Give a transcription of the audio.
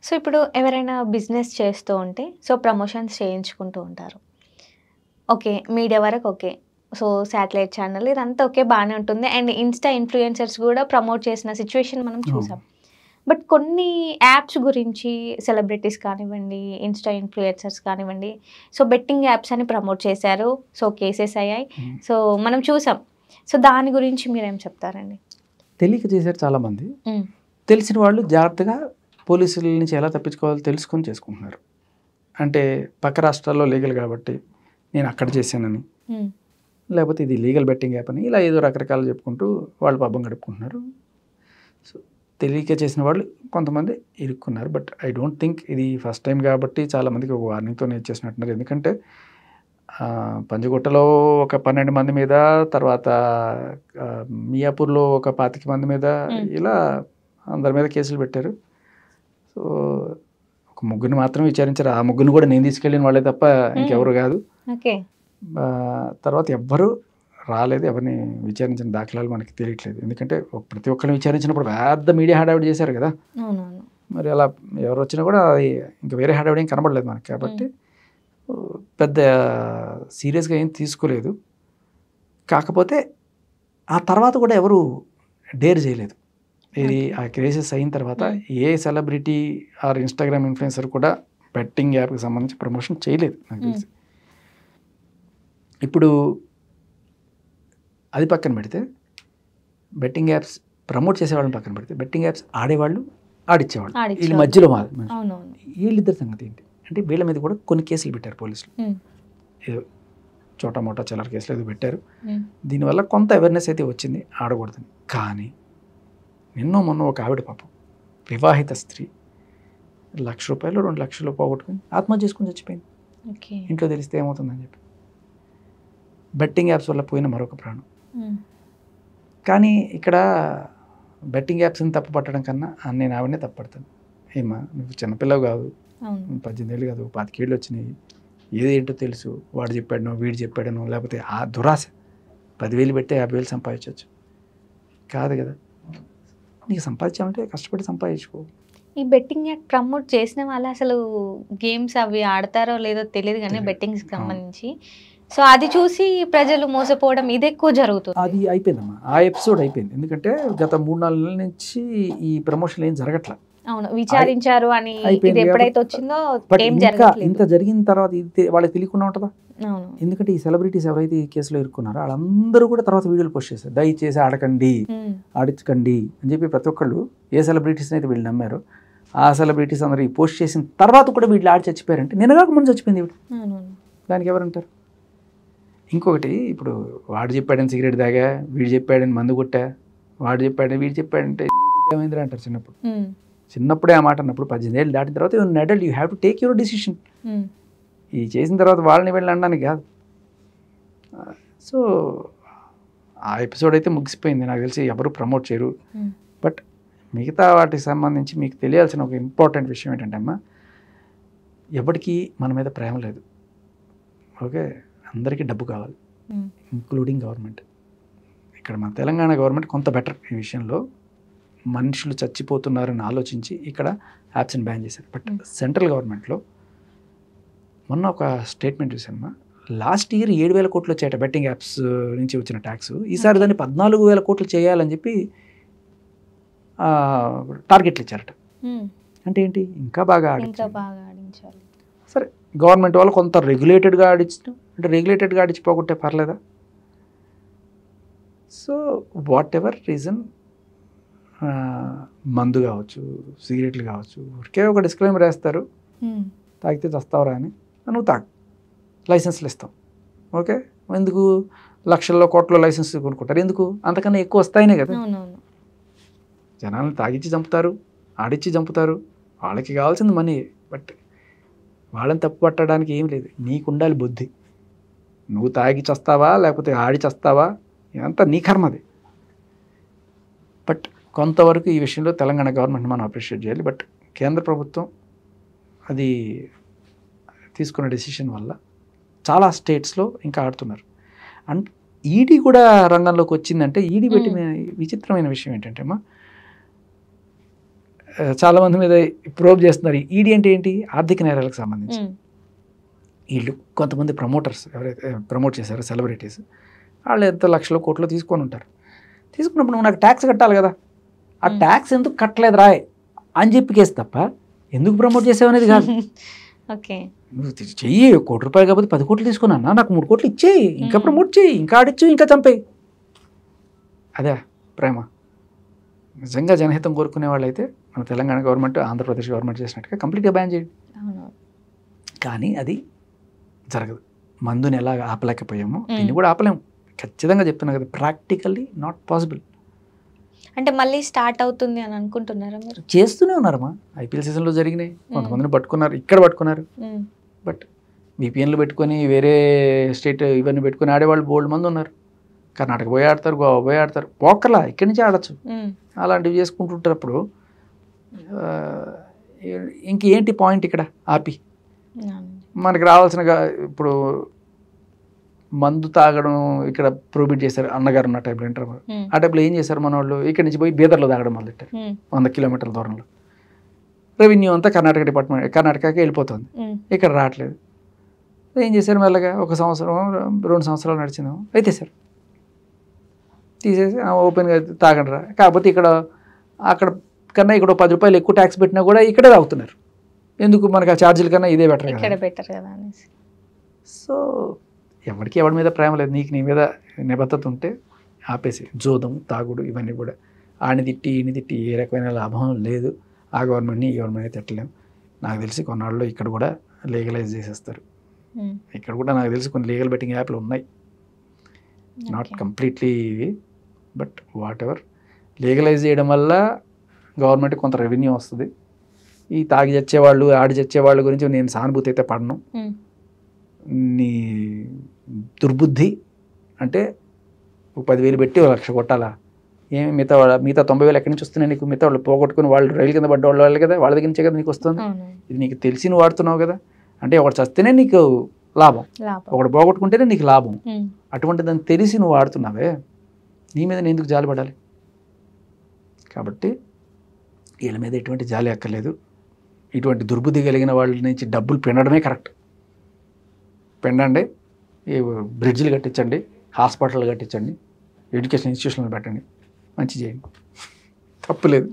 So, ఇప్పుడు ఎవరైనా business చేస్తూ ఉంటే, సో, ప్రమోషన్స్ చేయించుకుంటూ ఉంటారు. ఓకే. మీడియా వరకు ఓకే. సో, శాటిలైట్ ఛానల్ ఇదంతా ఓకే బానే ఉంటుంది. అండ్ ఇన్‌స్టా ఇన్‌ఫ్లుయెన్సర్స్ గూడా ప్రమోట్ చేసిన సిట్యుయేషన్ మనం అవును. చూసాం. బట్ కొన్ని యాప్స్ గురించి సెలబ్రిటీస్ కానివ్వండి, ఇన్‌స్టా ఇన్‌ఫ్లుయెన్సర్స్ కానివ్వండి, సో, బెట్టింగ్ యాప్స్ అని ప్రమోట్ చేశారు. సో, కేసెస్ అయ్యాయి. హ్మ్. సో, మనం చూసాం. సో, దాని గురించి మీరేం చెప్తారండి? తెలియక చేశారు చాలామంది. హ్మ్. తెలిసిన వాళ్ళు జాగ్రత్తగా పోలీసుల నుంచి ఎలా తప్పించుకోవాలో తెలుసుకొని చేసుకుంటున్నారు. అంటే పక్క రాష్ట్రాల్లో లీగల్ కాబట్టి నేను అక్కడ చేశానని, హ్మ్. లేకపోతే ఇది లీగల్ బెట్టింగ్ యాప్ అని ఇలా ఏదో రకరకాలు చెప్పుకుంటూ వాళ్ళు పబ్బం గడుపుకుంటున్నారు. సో తెలియక చేసిన వాళ్ళు కొంతమంది ఇరుక్కున్నారు. బట్ ఐ డోంట్ థింక్ ఇది ఫస్ట్ టైం కాబట్టి చాలామందికి ఒక వార్నింగ్తోనే ఇచ్చేసినట్టున్నారు. ఎందుకంటే పంజగుట్టలో ఒక 12 మంది మీద, తర్వాత మియాపూర్లో ఒక 25 మంది మీద ఇలా అందరి మీద కేసులు పెట్టారు. సో ఒక ముగ్గురిని మాత్రం విచారించారు. ఆ ముగ్గురిని కూడా నేను తీసుకెళ్ళిన వాళ్ళే తప్ప ఇంకెవరు కాదు. ఓకే. తర్వాత ఎవ్వరు రాలేదు. ఎవరిని విచారించిన దాఖలాలు మనకి తెలియట్లేదు. ఎందుకంటే ప్రతి ఒక్కరిని విచారించినప్పుడు పెద్ద మీడియా హడావిడి చేశారు కదా. అవునవును. మరి అలా ఎవరు వచ్చినా కూడా అది ఇంకా వేరే హడావిడి ఏం కనబడలేదు మనకి. కాబట్టి పెద్ద సీరియస్గా ఏం తీసుకోలేదు. కాకపోతే ఆ తర్వాత కూడా ఎవరు డేర్ చేయలేదు. ఇది ఆ కేసెస్ అయిన తర్వాత ఏ సెలబ్రిటీ ఆర్ ఇన్స్టాగ్రామ్ ఇన్ఫ్లుయెన్సర్ కూడా బెట్టింగ్ యాప్కి సంబంధించి ప్రమోషన్ చేయలేదు నాకు తెలిసి. ఇప్పుడు అది పక్కన పెడితే బెట్టింగ్ యాప్స్ ప్రమోట్ చేసేవాళ్ళని పక్కన పెడితే బెట్టింగ్ యాప్స్ ఆడేవాళ్ళు ఆడిచ్చేవాళ్ళు వీళ్ళ మధ్యలో వీళ్ళిద్దరి సంగతి ఏంటి అంటే వీళ్ళ మీద కూడా కొన్ని కేసులు పెట్టారు పోలీసులు. ఏదో చోటా మోటా చిల్లర కేసులు ఏదో పెట్టారు. దీనివల్ల కొంత అవేర్నెస్ అయితే వచ్చింది ఆడకూడదని. కానీ నిన్నో మొన్న ఒక ఆవిడ పాపం వివాహిత స్త్రీ ₹1,00,000 2,00,000 పోగొట్టుకుని ఆత్మహత్య చేసుకుని చచ్చిపోయింది. ఇంట్లో తెలిస్తే ఏమవుతుందని చెప్పి. బెట్టింగ్ యాప్స్ వల్ల పోయిన మరొక ప్రాణం. కానీ ఇక్కడ బెట్టింగ్ యాప్స్ని తప్పు పట్టడం కన్నా నేను ఆవిడనే తప్పు పడతాను. ఏమా నువ్వు చిన్నపిల్లవు కాదు, 18 ఏళ్ళు కాదు, 25 ఏళ్ళు వచ్చినాయి, ఏదేంటో తెలుసు, వాడు చెప్పాడనో వీడు చెప్పాడనో లేకపోతే ఆ దురాశ 10,000 పెట్టి 50,000 సంపాదించవచ్చు కాదు కదా. నీకు సంపాదించాలంటే కష్టపడి సంపాదించుకో. ఈ బెట్టింగ్ యాప్ ప్రమోట్ చేసిన వాళ్ళు అసలు గేమ్స్ అవి ఆడతారో లేదో తెలియదు కానీ బెట్టింగ్స్కి సంబంధించి సో అది చూసి ప్రజలు మోసపోవడం ఇది ఎక్కువ జరుగుతుంది. అది అయిపోయిందమ్మా, ఆ ఎపిసోడ్ అయిపోయింది. ఎందుకంటే గత 3-4 నెలల నుంచి ఈ ప్రమోషన్ ఏం జరగట్లా. అవును, విచారించారు అని ఇది ఎప్పుడైతే వచ్చిందో ఏం జరగట్లేదు. ఇంత జరిగిన తర్వాత ఇది వాళ్ళకి తెలియకుండా ఉంటుందా? ఎందుకంటే ఈ సెలబ్రిటీస్ ఎవరైతే ఈ కేసులో ఇరుక్కున్నారో వాళ్ళందరూ కూడా తర్వాత వీడియోలు పోస్ట్ చేశారు. దయచేసి ఆడకండి, ఆడించకండి అని చెప్పి ప్రతి ఒక్కళ్ళు ఏ సెలబ్రిటీస్ అయితే వీళ్ళు నమ్మారో ఆ సెలబ్రిటీస్ అందరూ ఈ పోస్ట్ చేసిన తర్వాత కూడా వీళ్ళు ఆడి చచ్చిపోయారంటే నిన్నగాక ముందు చచ్చిపోయింది వీడు. దానికి ఎవరంటారు? ఇంకొకటి, ఇప్పుడు వాడు చెప్పాడని సిగరెట్ తాగా, వీడు చెప్పాడని మందు కొట్టా, వాడు చెప్పాడని వీడు చెప్పాడంటే ఏమైందిరా అంటారు. చిన్నప్పుడే ఆ మాట అన్నప్పుడు 18 ఏళ్ళు దాటిన తర్వాత యూన్ adult, you have to take your decision. ఇది చేసిన తర్వాత వాళ్ళని వెళ్ళి అనడానికి కాదు. సో ఆ ఎపిసోడ్ అయితే ముగిసిపోయింది. నాకు తెలిసి ఎవరు ప్రమోట్ చేయరు. బట్ మిగతా వాటికి సంబంధించి మీకు తెలియాల్సిన ఒక ఇంపార్టెంట్ విషయం ఏంటంటే అమ్మా, ఎవరికి మన మీద ప్రేమ లేదు. ఓకే, అందరికీ డబ్బు కావాలి, ఇంక్లూడింగ్ గవర్నమెంట్. ఇక్కడ మన తెలంగాణ గవర్నమెంట్ కొంత బెటర్ ఈ విషయంలో. మనుషులు చచ్చిపోతున్నారని ఆలోచించి ఇక్కడ యాప్స్ని బ్యాన్ చేశారు. బట్ సెంట్రల్ గవర్నమెంట్లో మొన్న ఒక స్టేట్మెంట్ చూసానమ్మా, లాస్ట్ ఇయర్ 7,000 కోట్లు వచ్చాయట బెట్టింగ్ యాప్స్ నుంచి వచ్చిన ట్యాక్స్. ఈసారి దాన్ని 14,000 కోట్లు చేయాలని చెప్పి టార్గెట్లు ఇచ్చారట. అంటే ఏంటి, ఇంకా బాగా ఆడించారు. సరే, గవర్నమెంట్ వాళ్ళు కొంత రెగ్యులేటెడ్గా ఆడించడం అంటే రెగ్యులేటెడ్గా ఆడించి పోగొట్టే పర్లేదా? సో వాట్ ఎవర్ రీజన్, మందు కావచ్చు, సిగరెట్లు కావచ్చు, ఊరికే ఒక డిస్క్లైమర్ వేస్తారు, తాగితే చస్తావరా అని. నువ్వు తాగు, లైసెన్స్లు ఇస్తాం. ఓకే, ఎందుకు లక్షల్లో కోట్ల లైసెన్స్ కొనుక్కుంటారు? ఎందుకు? అంతకన్నా ఎక్కువ వస్తాయినే కదా. జనాలను తాగిచ్చి చంపుతారు, ఆడిచ్చి చంపుతారు, వాళ్ళకి కావాల్సింది మనీ. బట్ వాళ్ళని తప్పు పట్టడానికి ఏం లేదు, నీకు ఉండాలి బుద్ధి. నువ్వు తాగి చస్తావా లేకపోతే ఆడి చస్తావా, ఇదంతా నీ కర్మది. బట్ కొంతవరకు ఈ విషయంలో తెలంగాణ గవర్నమెంట్ మనం అప్రిషియేట్ చేయాలి. బట్ కేంద్ర ప్రభుత్వం అది తీసుకున్న డెసిషన్ వల్ల చాలా స్టేట్స్లో ఇంకా ఆడుతున్నారు. అండ్ ఈడీ కూడా రంగంలోకి వచ్చిందంటే ఈడీ పెట్టిన విచిత్రమైన విషయం ఏంటంటే అమ్మా, చాలా మంది మీద ప్రోబ్ చేస్తున్నారు. ఈడీ అంటే ఏంటి? ఆర్థిక నేరాలకు సంబంధించి. వీళ్ళు కొంతమంది ప్రమోటర్స్ ఎవరైతే ప్రమోట్ చేశారో సెలబ్రిటీస్, వాళ్ళు ఎంత లక్షలు కోట్లు తీసుకొని ఉంటారు. తీసుకున్నప్పుడు నువ్వు నాకు ట్యాక్స్ కట్టాలి కదా, ఆ ట్యాక్స్ ఎందుకు కట్టలేదు రాయ్ అని చెప్పి కేసు తప్ప ఎందుకు ప్రమోట్ చేసావు అనేది కాదు. ఓకే, నువ్వు చెయ్యి, ₹1 కాబట్టి 10 కోట్లు తీసుకున్నా, నాకు 3 కోట్లు ఇచ్చేయి, ఇంకా ప్రమోట్ చేయి, ఇంకా ఆడిచ్చు, ఇంకా చంపేయి. అదే ప్రేమ. నిజంగా జనహితం కోరుకునే వాళ్ళైతే మన తెలంగాణ గవర్నమెంట్, ఆంధ్రప్రదేశ్ గవర్నమెంట్ చేసినట్టుగా కంప్లీట్గా బ్యాన్ చేయండి. కానీ అది జరగదు. మందుని ఎలా ఆపలేకపోయామో దీన్ని కూడా ఆపలేము. ఖచ్చితంగా చెప్తున్నా కదా, ప్రాక్టికల్లీ నాట్ పాసిబుల్. అంటే మళ్ళీ స్టార్ట్ అవుతుంది అని అనుకుంటున్నారా మీరు? చేస్తూనే ఉన్నారమ్మా. ఐపీఎల్ సీజన్లో జరిగినాయి, కొంతమందిని పట్టుకున్నారు, ఇక్కడ పట్టుకున్నారు. బట్ VPNలు పెట్టుకొని వేరే స్టేట్ ఇవన్నీ పెట్టుకొని ఆడేవాళ్ళు బోల్డ్ మంది ఉన్నారు. కర్ణాటక పోయి ఆడతారు, గోవా పోయి ఆడతారు, పోకర్లా ఇక్కడి నుంచి ఆడచ్చు. అలాంటివి చేసుకుంటుంటారప్పుడు ఇంకేంటి పాయింట్ ఇక్కడ ఆపి? మనకి రావాల్సిన ఇప్పుడు మందు తాగడం ఇక్కడ ప్రొహిబిట్ చేశారు అన్నగారు ఉన్న టైంలో వింటారు. ఆ టైంలో ఏం చేశారు మన వాళ్ళు? ఇక్కడి నుంచి పోయి బీదర్లో తాగడం మొదలెట్టారు. 100 కిలోమీటర్ల దూరంలో. రెవెన్యూ అంతా కర్ణాటకకి వెళ్ళిపోతుంది, ఇక్కడ రావట్లేదు. ఏం చేశారు? మెల్లగా 1 సంవత్సరం 2 సంవత్సరాలు నడిచింది, అయితే సార్ తీసేసి ఓపెన్గా తాగండి రా. కాకపోతే అక్కడ కన్నా ఇక్కడ ₹10 ఎక్కువ ట్యాక్స్ పెట్టినా కూడా ఇక్కడే తాగుతున్నారు. ఎందుకు? మనకు ఆ ఛార్జీల కన్నా ఇదే బెటర్ కదా అనేసి. సో ఎవరికి ఎవరి మీద ప్రేమ లేదు. నీకు నీ మీద నిబద్ధత ఉంటే ఆపేసి. జోదం, తాగుడు ఇవన్నీ కూడా ఆని తిట్టి ఈయన తిట్టి ఏ రకమైన లాభం లేదు. ఆ గవర్నమెంట్ని ఈ గవర్నమెంట్ని తిట్టలేము. నాకు తెలిసి కొన్నాళ్ళు ఇక్కడ కూడా లీగలైజ్ చేసేస్తారు. ఇక్కడ కూడా నాకు తెలిసి కొన్ని లీగల్ బెట్టింగ్ యాప్లు ఉన్నాయి, not completely, but what ever. Legalise చేయడం వల్ల గవర్నమెంట్ కొంత రెవెన్యూ వస్తుంది. ఈ తాగి చచ్చేవాళ్ళు, ఆడి చచ్చేవాళ్ళ గురించి నేను సానుభూతి అయితే పడను. నీ దుర్బుద్ధి అంటే 10,000 పెట్టి 1,00,000 కొట్టాలా? ఏమి మిగతా 90,000 ఎక్కడి నుంచి వస్తున్నాయి నీకు? మిగతా వాళ్ళు పోగొట్టుకుని వాళ్ళు రైలు కింద పడ్డ వాళ్ళు కదా, వాళ్ళ దగ్గర నుంచే కదా నీకు వస్తుంది. ఇది నీకు తెలిసి నువ్వు వాడుతున్నావు కదా. అంటే ఒకటి చస్తేనే నీకు లాభం, ఒకటి పోగొట్టుకుంటేనే నీకు లాభం. అటువంటి దాన్ని తెలిసి నువ్వు వాడుతున్నావే, నీ మీద నేను ఎందుకు జాలి పడాలి? కాబట్టి వీళ్ళ మీద ఎటువంటి జాలి అక్కర్లేదు. ఇటువంటి దుర్బుద్ధి కలిగిన వాళ్ళ నుంచి డబ్బులు పిండడమే కరెక్ట్. పిండండి, ఈ బ్రిడ్జిలు కట్టించండి, హాస్పిటల్ కట్టించండి, ఎడ్యుకేషన్ ఇన్స్టిట్యూషన్లు పెట్టండి, మంచి చేయండి, తప్పులేదు.